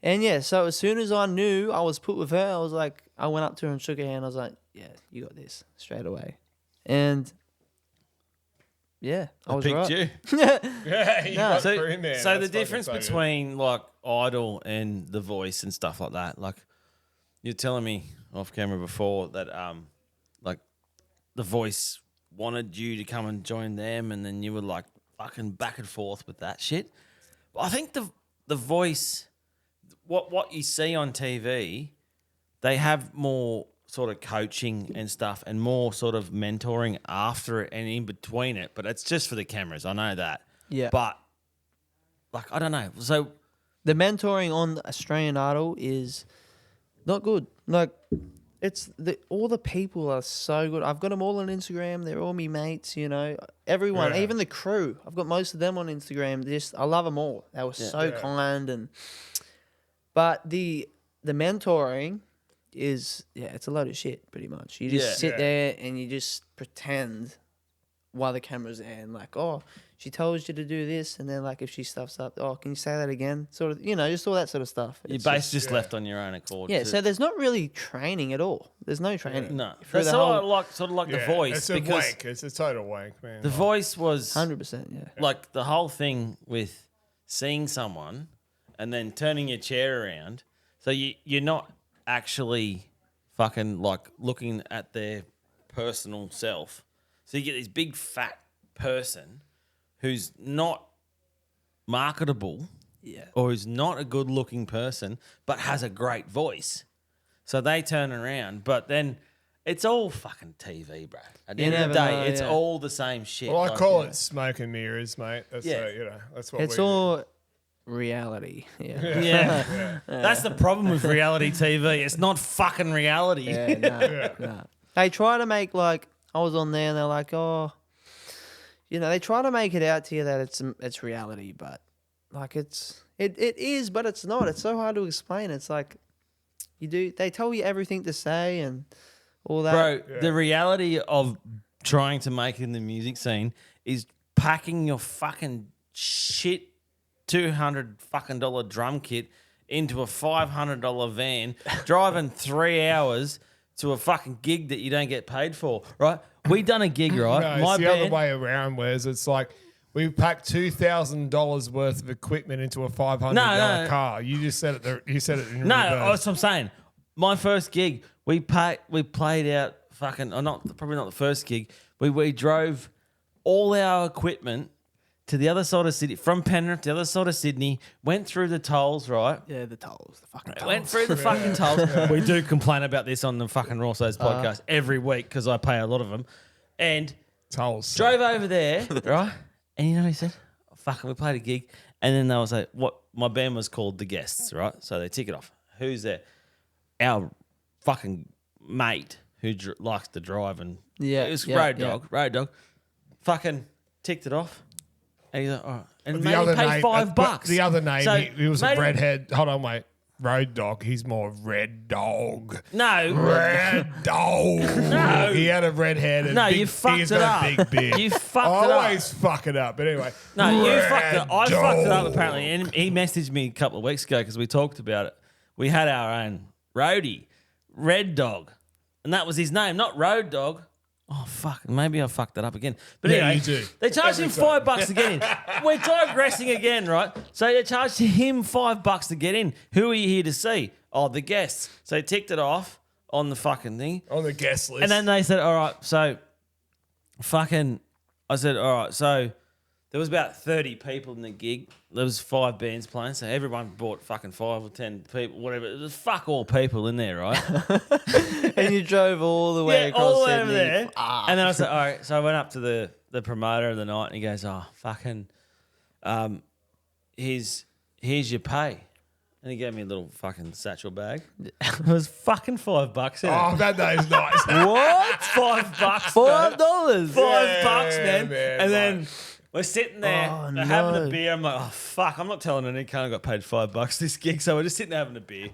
And yeah, so as soon as I knew I was put with her, I was like, I went up to her and shook her hand. I was like, yeah, you got this straight away. And yeah, I was picked right. you. Yeah, you got So, through, man. so the That's difference fucking so good. between like Idol and The Voice and stuff like that, like you're telling me off camera before that, like The Voice wanted you to come and join them, and then you were like fucking back and forth with that shit. But I think the Voice, what you see on TV, they have more sort of coaching and stuff and more sort of mentoring after it and in between it, but it's just for the cameras. I know that. Yeah. But like, I don't know. So The mentoring on Australian Idol is not good. Like, all the people are so good. I've got them all on Instagram. They're all me mates, Everyone, Yeah. even the crew. I've got most of them on Instagram. I love them all. They were so kind, but the mentoring is it's a load of shit pretty much. You just sit there and you just pretend while the camera's there and like, oh, she tells you to do this, and then like if she stuffs up, oh, can you say that again? Sort of, just all that sort of stuff. Your bass just left on your own accord. Yeah, so there's not really training at all. There's no training. No, Through that's the whole, sort of like the voice. It's a wank. It's a total wank, man. The voice was 100%. Yeah. like the whole thing with seeing someone and then turning your chair around. So you're not actually fucking like looking at their personal self. So you get this big fat person who's not marketable, or who's not a good looking person, but has a great voice. So they turn around, but then it's all fucking TV, bro. At the end of the day, it's all the same shit. Well, I call it smoke and mirrors, mate. That's that's what it's all reality. Yeah. Yeah. That's the problem with reality TV. It's not fucking reality. No. They try to make like, I was on there and they're like, oh, they try to make it out to you that it's reality, but like it is, but it's not. It's so hard to explain. It's like they tell you everything to say and all that. Bro, the reality of trying to make it in the music scene is packing your fucking shit $200 fucking drum kit into a $500 van, driving 3 hours to a fucking gig that you don't get paid for, right? We done a gig, right? No, it's the other way around, whereas it's like we packed $2,000 worth of equipment into a $500 car. You just said it. You said it in reverse. That's what I'm saying. My first gig, we played out fucking, probably not the first gig. We drove all our equipment to the other side of Sydney, from Penrith to the other side of Sydney, went through the tolls, right? Yeah, the tolls, the fucking tolls. Went through the fucking tolls. We do complain about this on the fucking Raw SOS podcast every week because I pay a lot of them. And tolls drove over there, right? And you know what he said? Fucking, we played a gig. And then they was like, what? My band was called The Guests, right? So they tick it off. Who's there? Our fucking mate who likes to drive and it was Road Dog. Fucking ticked it off. And he's like, all right. And made him pay $5. The other name, he was a redhead. Hold on, mate. Road Dog. He's more Red Dog. No. Red Dog. No. He had a red head. And you fucked it up. Big beard. You fucked it up. I always fuck it up. But anyway. No, you fucked it up. I fucked it up apparently. And he messaged me a couple of weeks ago because we talked about it. We had our own roadie, Red Dog. And that was his name, not Road Dog. Oh, fuck. Maybe I fucked that up again. But anyway, you do. They charged him $5 to get in. We're digressing again, right? So they charged him $5 to get in. Who are you here to see? Oh, the guests. So he ticked it off on the fucking thing. On the guest list. And then they said, all right, so I said, all right, so there was about 30 people in the gig. There was 5 bands playing, so everyone bought fucking 5 or 10 people, whatever. It was fuck all people in there, right? And you drove all the way across all the way Sydney. over there. And then I said, all right. So I went up to the promoter of the night, and he goes, oh, fucking, here's your pay. And he gave me a little fucking satchel bag. It was fucking $5 in it. Oh, I've had those nights. What? $5? $5? $5, man. Man, And then we're sitting there no. having a beer. I'm like, oh, fuck. I'm not telling any cunt I got paid $5 this gig. So we're just sitting there having a beer.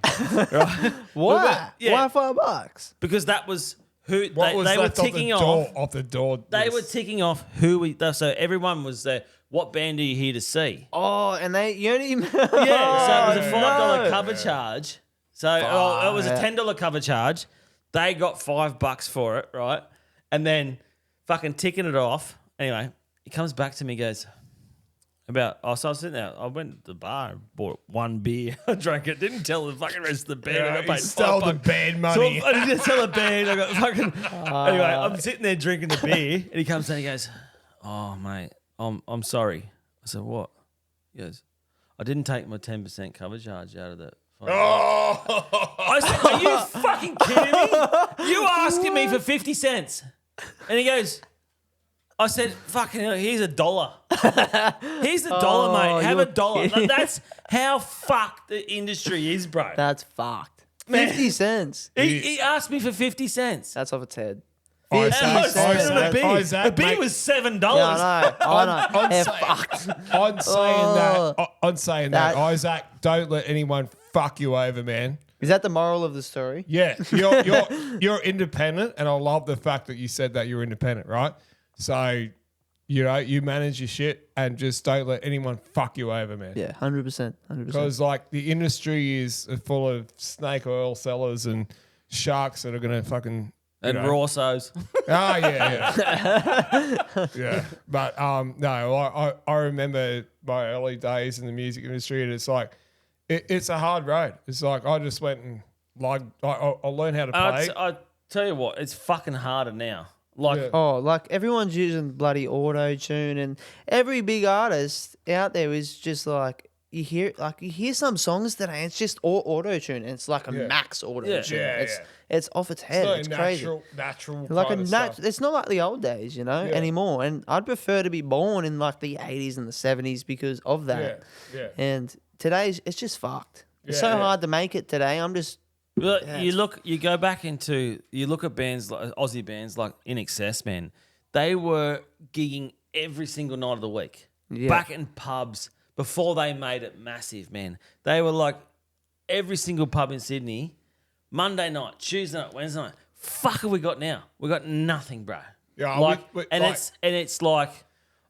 Right? What? Yeah. Why $5? Because that was who What was they were left ticking off the door? They list? were ticking off who we. So everyone was there. What band are you here to see? Oh, and you only... Yeah, so it was a $5 cover charge. So it was a $10 cover charge. They got $5 for it, right? And then fucking ticking it off. Anyway, he comes back to me, goes, so I was sitting there. I went to the bar and bought 1 beer. I drank it. Didn't tell the fucking rest of the band. I got paid stole the $5. band money. So I didn't tell the band. I got fucking... Anyway, I'm sitting there drinking the beer, and he comes in and he goes, oh, mate, I'm sorry. I said, what? He goes, I didn't take my 10% cover charge out of that. Oh. I said, are you fucking kidding me? You asking me for 50 cents. And he goes, I said, fucking hell, here's $1. Here's $1, mate. Have $1. Like, that's how fucked the industry is, bro. That's fucked. 50 cents. He asked me for 50 cents. That's off its head. Isaac, the beer was $7. Yeah, I know. They're fucked. On saying that, Isaac, don't let anyone fuck you over, man. Is that the moral of the story? Yeah, you're independent, and I love the fact that you said that you're independent, right? So You know, you manage your shit and just don't let anyone fuck you over, man. Yeah, 100%. 100%. Because like the industry is full of snake oil sellers and sharks that are gonna fucking and raw SOS. Oh yeah. But no, I remember my early days in the music industry, and it's like it's a hard road. It's like I just went and like I learned how to play. I tell you what, it's fucking harder now. Like like everyone's using bloody auto tune, and every big artist out there is just like you hear some songs that it's just all auto tune, and it's like a max auto tune. It's off its head. It's crazy. Natural. Like kind of stuff. It's not like the old days, anymore. And I'd prefer to be born in like the 80s and the 70s because of that. Yeah. And today's it's just fucked. It's so hard to make it today. I'm just. Well, you look at bands like Aussie bands like In Excess, man. They were gigging every single night of the week, back in pubs before they made it massive, man. They were like every single pub in Sydney, Monday night, Tuesday night, Wednesday night. Fuck have we got now? We got nothing, bro. Yeah, it's like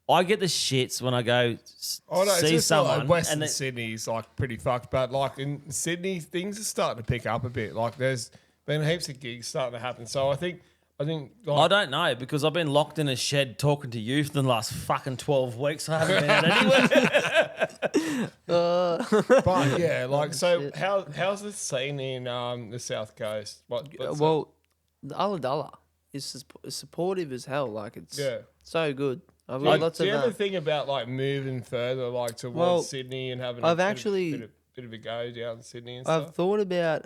I get the shits when I go see someone. Like Western Sydney's like pretty fucked, but like in Sydney, things are starting to pick up a bit. Like there's been heaps of gigs starting to happen. So I think. Like, I don't know because I've been locked in a shed talking to you for the last fucking 12 weeks. I haven't been out anywhere. But yeah, like so, how's the scene in the South Coast? The Ulladulla is supportive as hell. Like it's so good. I've got lots do you of. ever think about like moving further, like towards Sydney and having bit of a go down in Sydney and stuff? I've thought about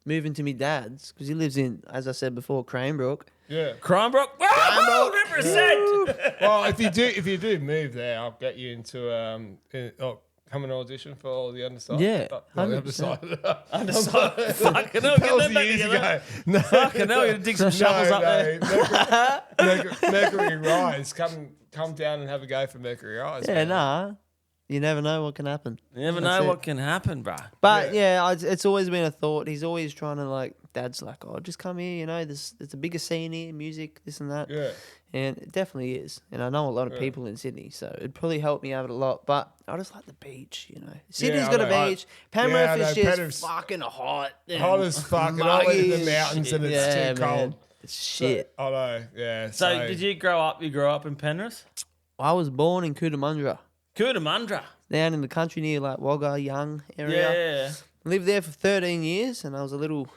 moving to my dad's because he lives in, as I said before, Cranebrook. Yeah, Cranebrook, 100%. Well, if you do move there, I'll get you into come and audition for all the underside. Yeah, the underside. Fucking hell, that was years ago. No, fucking hell, you're gonna dig some shovels up there. Mercury Rise, come down and have a go for Mercury Rise. Yeah, man. You never know what can happen. You never know what can happen, bro. But it's always been a thought. He's always trying to like. Dad's like, oh, just come here. There's a bigger scene here, music, this and that. Yeah. And it definitely is. And I know a lot of people in Sydney, so it'd probably help me out a lot. But I just like the beach, Sydney's got a beach. Penrith is just fucking hot. Hot as fuck. And I live in the mountains and it's too cold. It's shit. I know, yeah. So did you grow up in Penrith? I was born in Cootamundra. Cootamundra? Down in the country near like Wagga, Young area. Yeah. Lived there for 13 years and I was a little...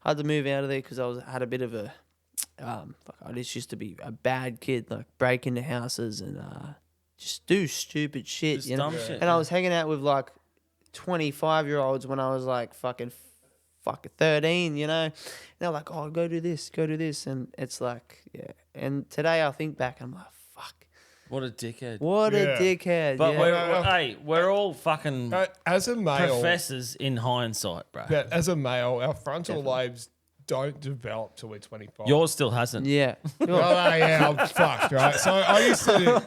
I had to move out of there because had a bit of a, I just used to be a bad kid, like break into houses and just do stupid shit, Dumb shit. And I was hanging out with like 25-year-olds when I was like fucking 13, And they're like, oh, go do this, and it's like, yeah. And today I think back, I'm like, fuck. What a dickhead. A dickhead. But we're all fucking as a male professors in hindsight, bro. But as a male, our frontal lobes don't develop till we're 25. Yours still hasn't. Yeah. I'm fucked, right? So I used to do,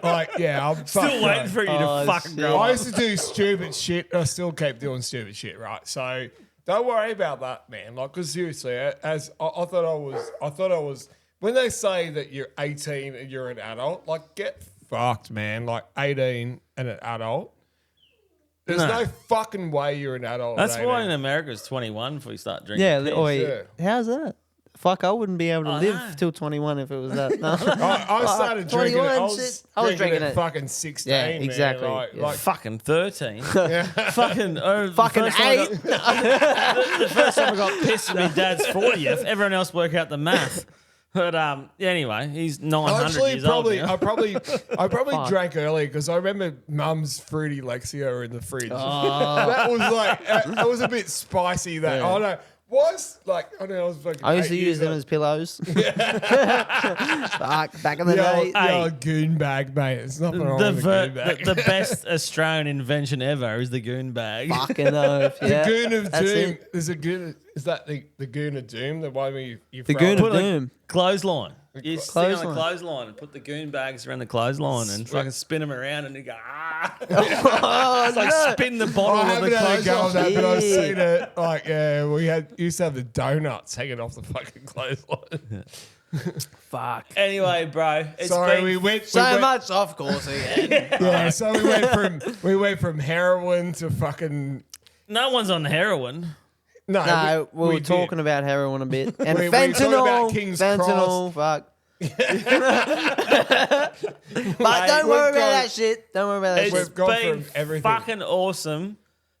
I'm still fucked, waiting for you to fucking grow up. I used to do stupid shit. I still keep doing stupid shit, right? So don't worry about that, man. Like, because seriously, as I thought I was. When they say that you're 18 and you're an adult, like, get fucked, man. Like, 18 and an adult. There's no fucking way you're an adult. That's why in America it's 21 before you start drinking. Yeah. How's that? Fuck, I wouldn't be able to live till 21 if it was that. No. I started drinking it. I was drinking it fucking 16. Yeah, exactly. Man. Like fucking 13. Yeah. Fucking 8. The first time I got pissed at my dad's 40th. Everyone else work out the math. But anyway, he's 900 years old now. I probably drank early because I remember Mum's fruity Lexia in the fridge. That was like that was a bit spicy. That I don't know. I used to use them as pillows. back in the day. A goon bag, mate. It's nothing wrong with a goon bag. The best Australian invention ever is the goon bag. Fucking oath, yeah. The goon of doom. There's a goon. Is that the Goon of Doom? The one where you The throw Goon it? of Doom. Clothesline. You sit on the Clothesline. clothesline and put the goon bags around the clothesline and fucking spin them around and you go, ah. Oh, It's like spin the bottle I of the haven't had a go of clothesline. that, but I've Yeah. seen it. Like, used to have the donuts hanging off the fucking clothesline. Fuck. Anyway, bro. It's Sorry, been we went Much off course again. Yeah, so we went from heroin to fucking no one's on heroin. No, we were did. talking about heroin a bit. And We were talking fentanyl. about King's Fentanyl, fuck. But don't we've worry about gone- that shit. Don't worry about that It's shit. We've gone been from everything. fucking awesome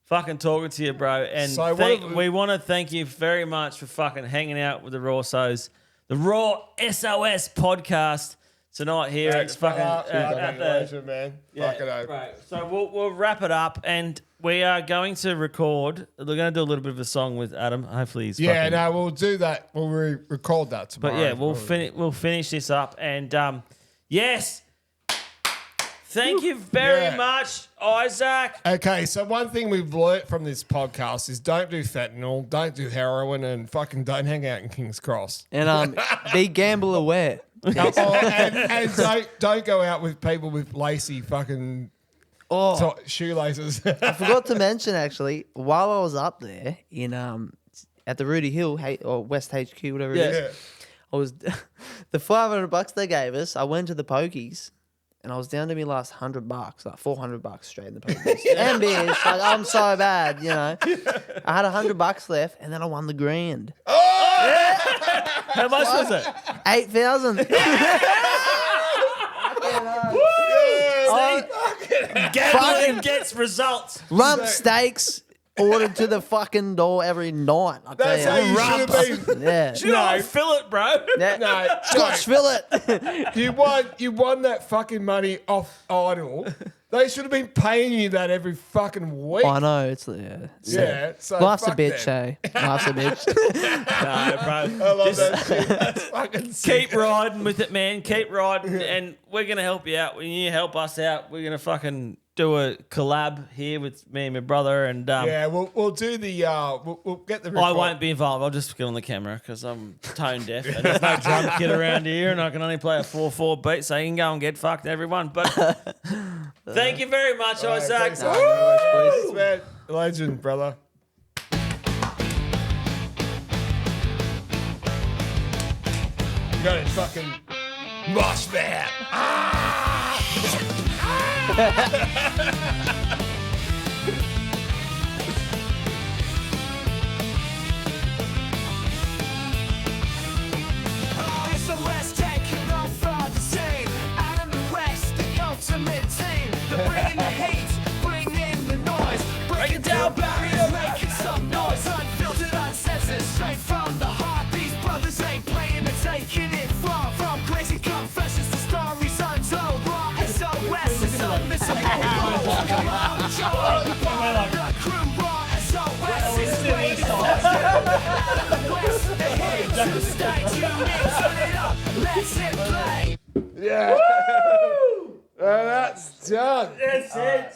fucking talking to you, bro. And So what have we- we want to thank you very much for fucking hanging out with the Raw SOS, the Raw SOS podcast tonight here Thanks, at fucking fella. at Fucking the legend, man. Fucking oath. right. So we'll wrap it up, and we are going to record. We're going to do a little bit of a song with Adam. Hopefully, he's Yeah, fucking, no, we'll do that. We'll record that tomorrow. But yeah, we'll finish this up, and yes, thank you very Yeah. much, Isaac. Okay, so one thing we've learnt from this podcast is don't do fentanyl, don't do heroin, and fucking don't hang out in King's Cross. And be gamble aware. and don't go out with people with lacy fucking Oh, shoelaces. I forgot to mention actually, while I was up there in at the Rudy Hill or West HQ, whatever it is, yeah. I was the $500 they gave us. I went to the pokies, and I was down to me last $100, like $400 straight in the pokies. And beers, like I'm so bad, you know. I had $100 left, and then I won the grand, How much was it? 8,000. Gambling gets results. Rump steaks ordered to the fucking door every night. I tell That's how you. you should have been. Yeah. No, fill it, bro. Yeah. No, Scotch fillet. you won that fucking money off Idol. They should have been paying you that every fucking week. I know it's yeah. Yeah, so Life's a fuck bitch, them. eh? Life's a bitch. No, bro. I love Just that shit. That's fucking sick. keep riding with it, man. Keep riding, and we're gonna help you out. When you help us out, we're gonna fucking do a collab here with me and my brother. And Yeah, we'll do the we'll get the. I won't be involved. I'll just get on the camera because I'm tone deaf and there's no drum kit around here, and I can only play a 4/4 beat, so you can go and get fucked, everyone. But thank you very much, Isaac. Thanks, No, no worries, Thanks, man. Legend, brother. You got it, fucking mosh man. SOS taking over the scene. Adam and West, the ultimate team. They're bringing the heat, bringing the noise. Breaking down barriers, making some noise. Unfiltered, uncensored, straight from the heart. These brothers ain't playing and taking it far. From crazy confessions to stories untold. Raw SOS is unmissable. Come on, join the crew. Raw SOS is waiting for you. West, the hits, stay tuned in, turn it up, let's hit play. Yeah. That's done. That's it.